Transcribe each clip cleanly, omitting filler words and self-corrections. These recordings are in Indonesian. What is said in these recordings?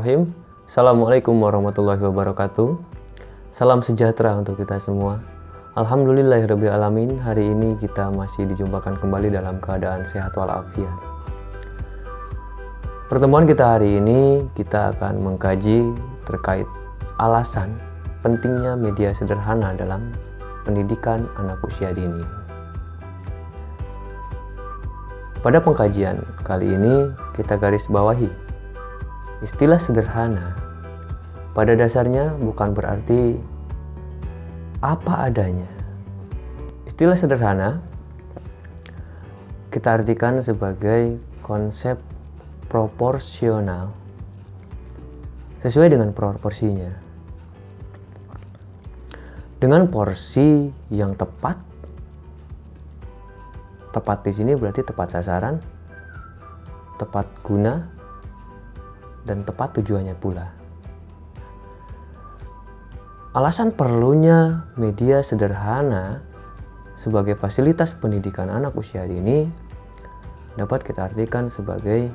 Bismillahirrahmanirrahim. Assalamualaikum warahmatullahi wabarakatuh. Salam sejahtera untuk kita semua. Alhamdulillahirabbil alamin. Hari ini kita masih dijumpakan kembali dalam keadaan sehat walafiat. Pertemuan kita hari ini kita akan mengkaji terkait alasan pentingnya media sederhana dalam pendidikan anak usia dini. Pada pengkajian kali ini kita garis bawahi istilah sederhana pada dasarnya bukan berarti apa adanya. Istilah sederhana kita artikan sebagai konsep proporsional sesuai dengan proporsinya. Dengan porsi yang tepat di sini berarti tepat sasaran, tepat guna, dan tepat tujuannya pula. Alasan perlunya media sederhana sebagai fasilitas pendidikan anak usia dini dapat kita artikan sebagai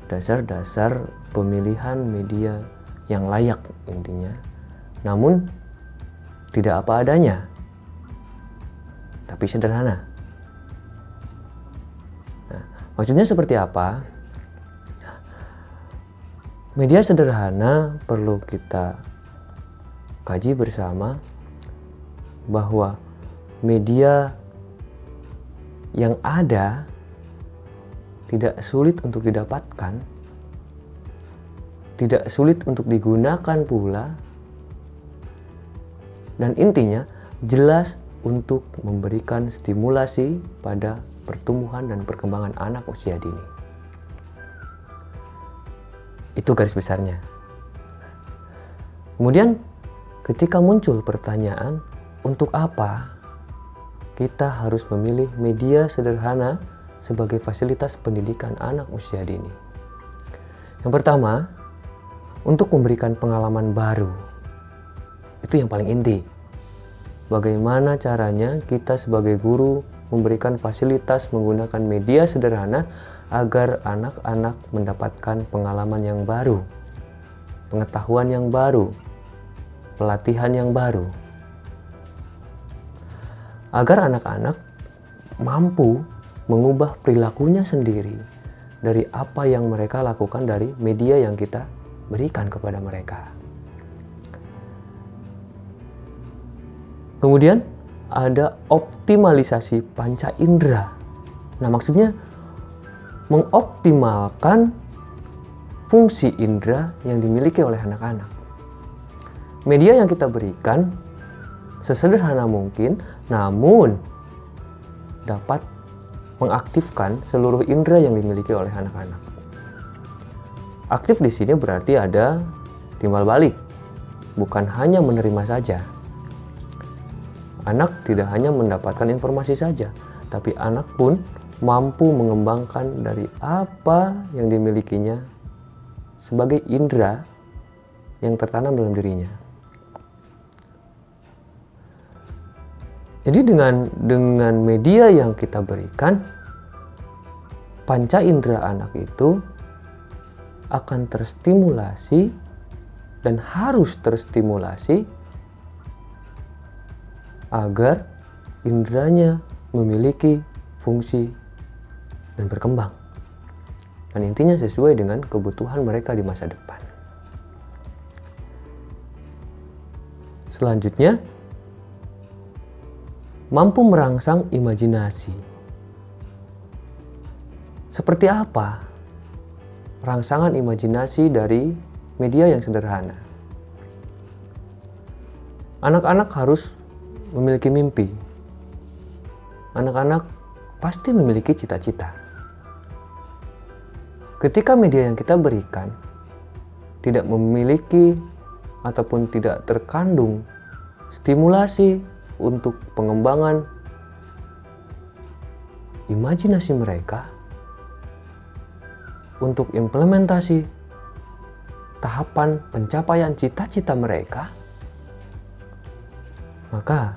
dasar-dasar pemilihan media yang layak intinya, namun tidak apa adanya, tapi sederhana. Nah, maksudnya seperti apa? Media sederhana perlu kita kaji bersama bahwa media yang ada tidak sulit untuk didapatkan, tidak sulit untuk digunakan pula, dan intinya jelas untuk memberikan stimulasi pada pertumbuhan dan perkembangan anak usia dini. Itu garis besarnya. Kemudian ketika muncul pertanyaan, untuk apa kita harus memilih media sederhana sebagai fasilitas pendidikan anak usia dini? Yang pertama, untuk memberikan pengalaman baru. Itu yang paling inti. Bagaimana caranya kita sebagai guru memberikan fasilitas menggunakan media sederhana agar anak-anak mendapatkan pengalaman yang baru, pengetahuan yang baru, pelatihan yang baru. Agar anak-anak mampu mengubah perilakunya sendiri dari apa yang mereka lakukan dari media yang kita berikan kepada mereka. Kemudian ada optimalisasi panca indera. Nah, maksudnya mengoptimalkan fungsi indera yang dimiliki oleh anak-anak. Media yang kita berikan sesederhana mungkin, namun dapat mengaktifkan seluruh indera yang dimiliki oleh anak-anak. Aktif di sini berarti ada timbal balik, bukan hanya menerima saja. Anak tidak hanya mendapatkan informasi saja, tapi anak pun mampu mengembangkan dari apa yang dimilikinya sebagai indera yang tertanam dalam dirinya. Jadi dengan media yang kita berikan, panca indera anak itu akan terstimulasi dan harus terstimulasi agar inderanya memiliki fungsi dan berkembang. Dan intinya sesuai dengan kebutuhan mereka di masa depan. Selanjutnya, mampu merangsang imajinasi. Seperti apa rangsangan imajinasi dari media yang sederhana? Anak-anak harus memiliki mimpi. Anak-anak pasti memiliki cita-cita. Ketika media yang kita berikan tidak memiliki ataupun tidak terkandung stimulasi untuk pengembangan imajinasi mereka, untuk implementasi tahapan pencapaian cita-cita mereka, maka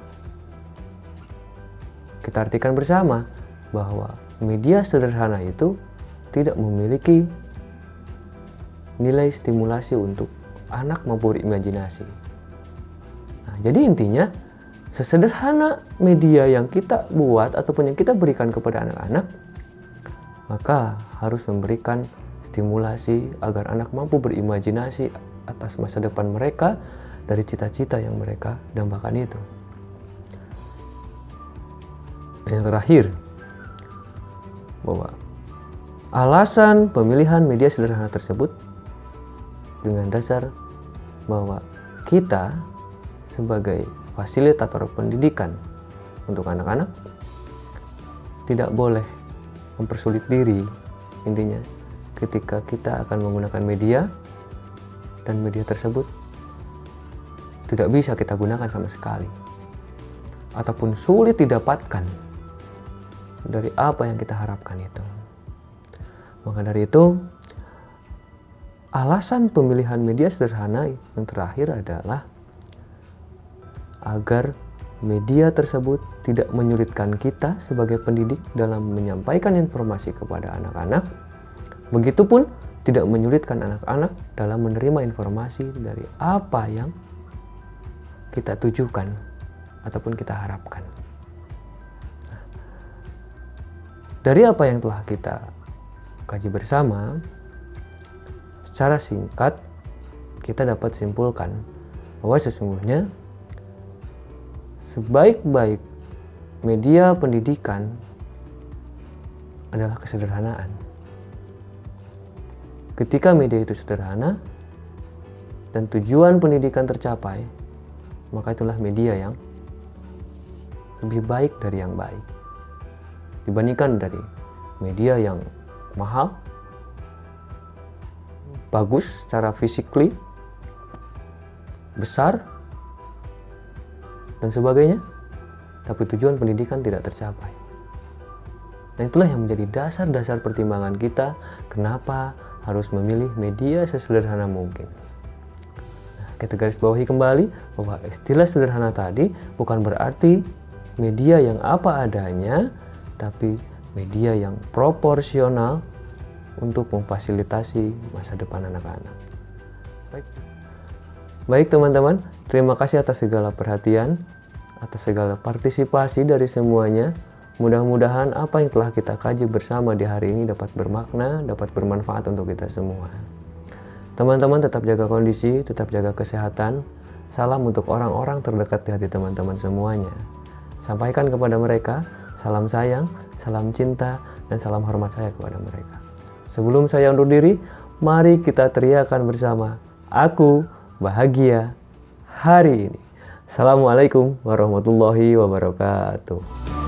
kita artikan bersama bahwa media sederhana itu tidak memiliki nilai stimulasi untuk anak mampu berimajinasi. Nah, jadi intinya, sesederhana media yang kita buat ataupun yang kita berikan kepada anak-anak, maka harus memberikan stimulasi agar anak mampu berimajinasi atas masa depan mereka dari cita-cita yang mereka dambakan itu. Dan yang terakhir, bahwa alasan pemilihan media sederhana tersebut dengan dasar bahwa kita sebagai fasilitator pendidikan untuk anak-anak tidak boleh mempersulit diri. Intinya, ketika kita akan menggunakan media dan media tersebut tidak bisa kita gunakan sama sekali ataupun sulit didapatkan dari apa yang kita harapkan itu. Maka dari itu, alasan pemilihan media sederhana yang terakhir adalah agar media tersebut tidak menyulitkan kita sebagai pendidik dalam menyampaikan informasi kepada anak-anak. Begitupun tidak menyulitkan anak-anak dalam menerima informasi dari apa yang kita tujukan ataupun kita harapkan. Dari apa yang telah kita kaji bersama, secara singkat kita dapat simpulkan bahwa sesungguhnya sebaik-baik media pendidikan adalah kesederhanaan. Ketika media itu sederhana dan tujuan pendidikan tercapai, maka itulah media yang lebih baik dari yang baik dibandingkan dari media yang mahal, bagus secara physically, besar, dan sebagainya, tapi tujuan pendidikan tidak tercapai. Nah, itulah yang menjadi dasar-dasar pertimbangan kita kenapa harus memilih media sesederhana mungkin. Nah, kita garis bawahi kembali bahwa istilah sederhana tadi bukan berarti media yang apa adanya, tapi media yang proporsional untuk memfasilitasi masa depan anak-anak. Baik teman-teman, terima kasih atas segala perhatian, atas segala partisipasi dari semuanya. Mudah-mudahan apa yang telah kita kaji bersama di hari ini dapat bermakna, dapat bermanfaat untuk kita semua. Teman-teman tetap jaga kondisi, tetap jaga kesehatan. Salam untuk orang-orang terdekat di hati teman-teman semuanya. Sampaikan kepada mereka salam sayang, salam cinta, dan salam hormat saya kepada mereka. Sebelum saya undur diri, mari kita teriakan bersama, aku bahagia hari ini. Assalamualaikum warahmatullahi wabarakatuh.